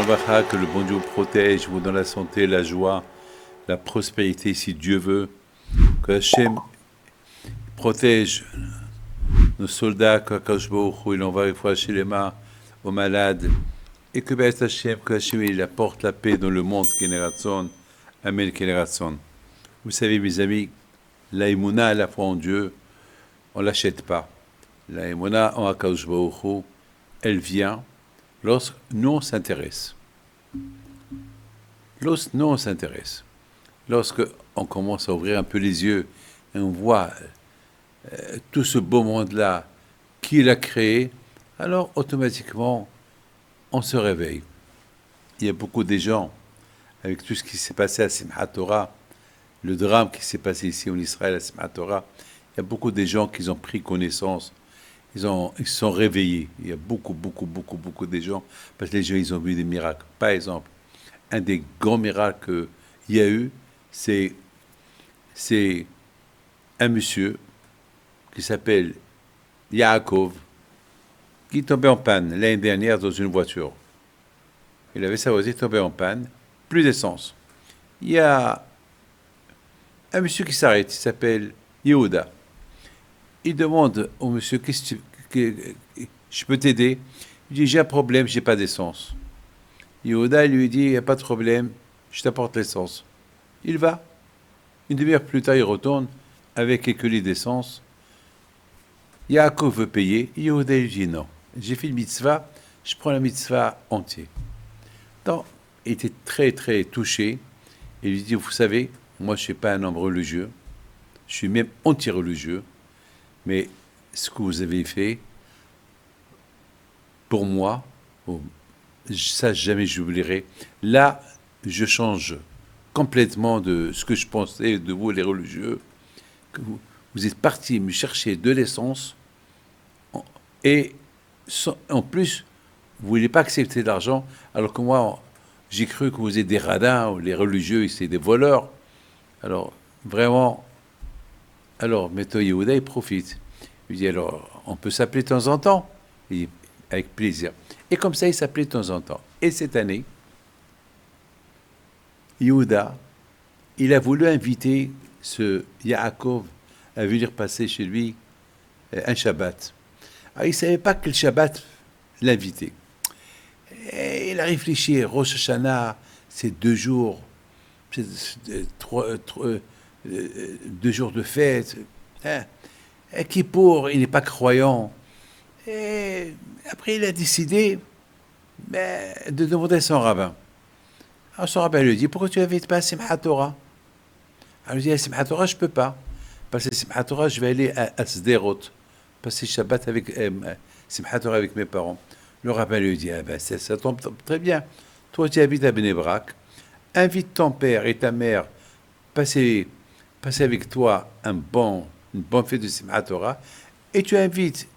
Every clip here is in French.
Bracha, que le bon Dieu vous protège, vous donne la santé, la joie, la prospérité, si Dieu veut. Que Hachem protège nos soldats, que Akadosh Baruch Hu, il envoie une fois chez les mains aux malades. Et que Béat Hachem, que Hachem, il apporte la paix dans le monde, Keneratson. Amen, Keneratson. Vous savez, mes amis, la Emouna, la foi en Dieu, on ne l'achète pas. La Emouna en Akadosh Baruch Hu, elle vient lorsque nous on s'intéresse. Lorsque nous on s'intéresse. Lorsque on commence à ouvrir un peu les yeux et on voit tout ce beau monde-là qu'il a créé, alors automatiquement on se réveille. Il y a beaucoup de gens, avec tout ce qui s'est passé à Simchat Torah, le drame qui s'est passé ici en Israël à Simchat Torah, il y a beaucoup de gens qui ont pris connaissance, ils se sont réveillés. Il y a beaucoup de gens, parce que les gens, ils ont vu des miracles. Par exemple, un des grands miracles qu'il y a eu, c'est un monsieur qui s'appelle Yaakov, qui est tombé en panne l'année dernière dans une voiture. Il avait sa voiture tombée en panne, plus d'essence. Il y a un monsieur qui s'arrête, il s'appelle Yehuda. Il demande au monsieur, qu'est-ce que je peux t'aider? Il dit, j'ai un problème, j'ai pas d'essence. Yehuda lui dit, il n'y a pas de problème, je t'apporte l'essence. Il va. Une demi-heure plus tard, il retourne avec quelques litres d'essence. Yaakov veut payer. Yehuda lui dit, non, j'ai fait une mitzvah, je prends la mitzvah entière. Donc, il était très touché. Il lui dit, vous savez, moi je ne suis pas un homme religieux, je suis même anti-religieux, mais ce que vous avez fait, pour moi, ça jamais j'oublierai. Là, je change complètement de ce que je pensais de vous, les religieux, que vous êtes partis me chercher de l'essence, et en plus, vous ne voulez pas accepter l'argent, alors que moi, j'ai cru que vous êtes des radins, ou les religieux, c'est des voleurs. Alors, vraiment, alors, Maître Yehuda, il profite. Il dit, alors, on peut s'appeler de temps en temps? Il dit, avec plaisir. Et comme ça, il s'appelait de temps en temps. Et cette année, Yehuda, il a voulu inviter ce Yaakov à venir passer chez lui un Shabbat. Alors, il ne savait pas quel Shabbat l'inviter. Et il a réfléchi, Rosh Hashanah, c'est 2 jours, c'est 2 jours de fête. Hein. Et Kippour, il n'est pas croyant. Et après, il a décidé de demander à son rabbin. Alors son rabbin lui dit, pourquoi tu n'invites pas à Simchat Torah? Alors il dit, à Simchat Torah, je ne peux pas. Parce que Simchat Torah, je vais aller à Sderot, passer Shabbat avec Simchat Torah avec mes parents. Le rabbin lui dit, ça tombe très bien. Toi, tu habites à Bnei Brak. Invite ton père et ta mère, passer avec toi une bonne fête de Simchat Torah, et tu invites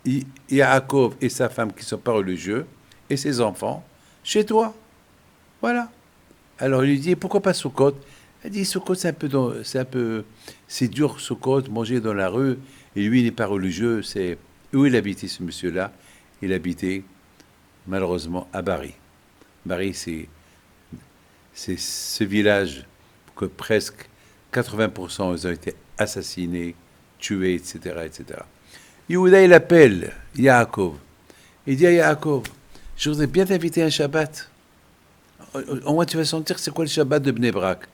Yaakov et sa femme qui ne sont pas religieux, et ses enfants, chez toi. Voilà. Alors il lui dit, pourquoi pas Sukkot? Elle dit, Sukkot, c'est dur, Sukkot, manger dans la rue, et lui, il n'est pas religieux. C'est où il habitait, ce monsieur-là? Il habitait, malheureusement, à Bari. Bari, c'est ce village que presque 80% ils ont été assassinés, tués, etc. Yehuda, il appelle Yaakov. Il dit à Yaakov, je voudrais bien t'inviter à un Shabbat. Au moins, tu vas sentir c'est quoi le Shabbat de Bnei Brak.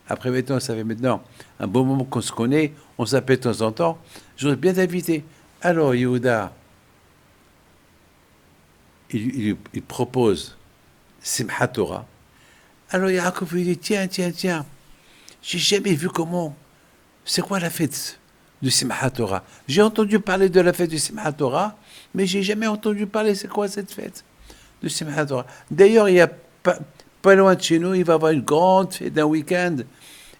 Après, maintenant, ça fait maintenant un bon moment qu'on se connaît, on s'appelle de temps en temps. Je voudrais bien t'inviter. Alors, Yehuda, il propose Simchat Torah. Alors, Yaakov lui dit, tiens, j'ai jamais vu c'est quoi la fête de Simchat Torah? J'ai entendu parler de la fête de Simchat Torah, mais j'ai jamais entendu parler c'est quoi cette fête de Simchat Torah. D'ailleurs, il y a pas loin de chez nous, il va y avoir une grande fête d'un week-end,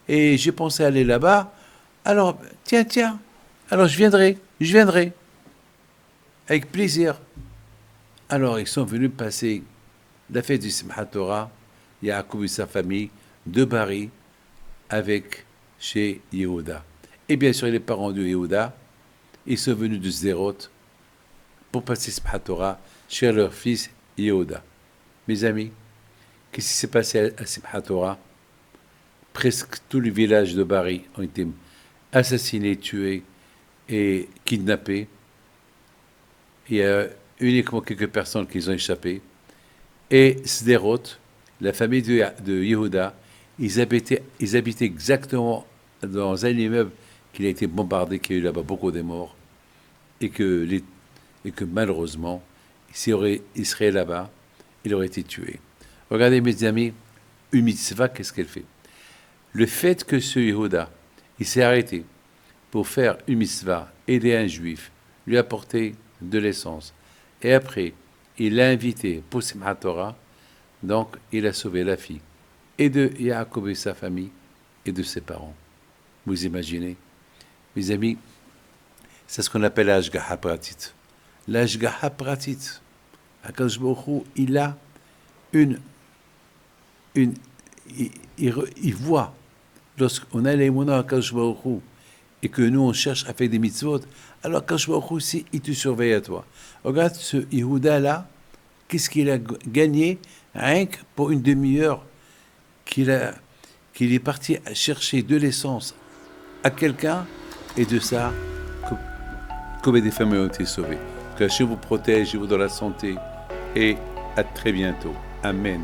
et j'ai pensé aller là-bas. Alors, tiens, alors je viendrai, avec plaisir. Alors, ils sont venus passer la fête du Simchat Torah, Yaakov et sa famille, de Bari, avec chez Yehuda. Et bien sûr, les parents de Yehuda, ils sont venus de Sderot pour passer Simchat Torah chez leur fils Yehuda. Mes amis, Qu'est-ce qui s'est passé à Simchat Torah? Presque tous les villages de Bari ont été assassinés, tués et kidnappés. Il y a uniquement quelques personnes qui ont échappé. Et Sderot, la famille de Yehuda, ils habitaient exactement dans un immeuble qui a été bombardé, qui a eu là-bas beaucoup de morts, et que malheureusement, il serait là-bas, il aurait été tué. Regardez mes amis, une mitzvah, qu'est-ce qu'elle fait? Le fait que ce Yehuda, il s'est arrêté pour faire une mitzvah, aider un juif, lui apporter de l'essence, et après, il l'a invité pour Simchat Torah, donc il a sauvé la fille, et de Yaakov et sa famille, et de ses parents. Vous imaginez? Mes amis, c'est ce qu'on appelle l'Ashgaha Pratit. L'Ashgaha Pratit. Akadosh Baruch Hu, il a il voit, lorsqu'on a les monas à Akadosh Baruch Hu, et que nous on cherche à faire des mitzvot, alors Akadosh Baruch Hu aussi, il te surveille à toi. Regarde ce Yehuda là, qu'est-ce qu'il a gagné rien que pour une demi-heure qu'il est parti chercher de l'essence à quelqu'un, et de ça, combien des familles ont été sauvées. Que Dieu vous protège, vous dans la santé, et à très bientôt. Amen.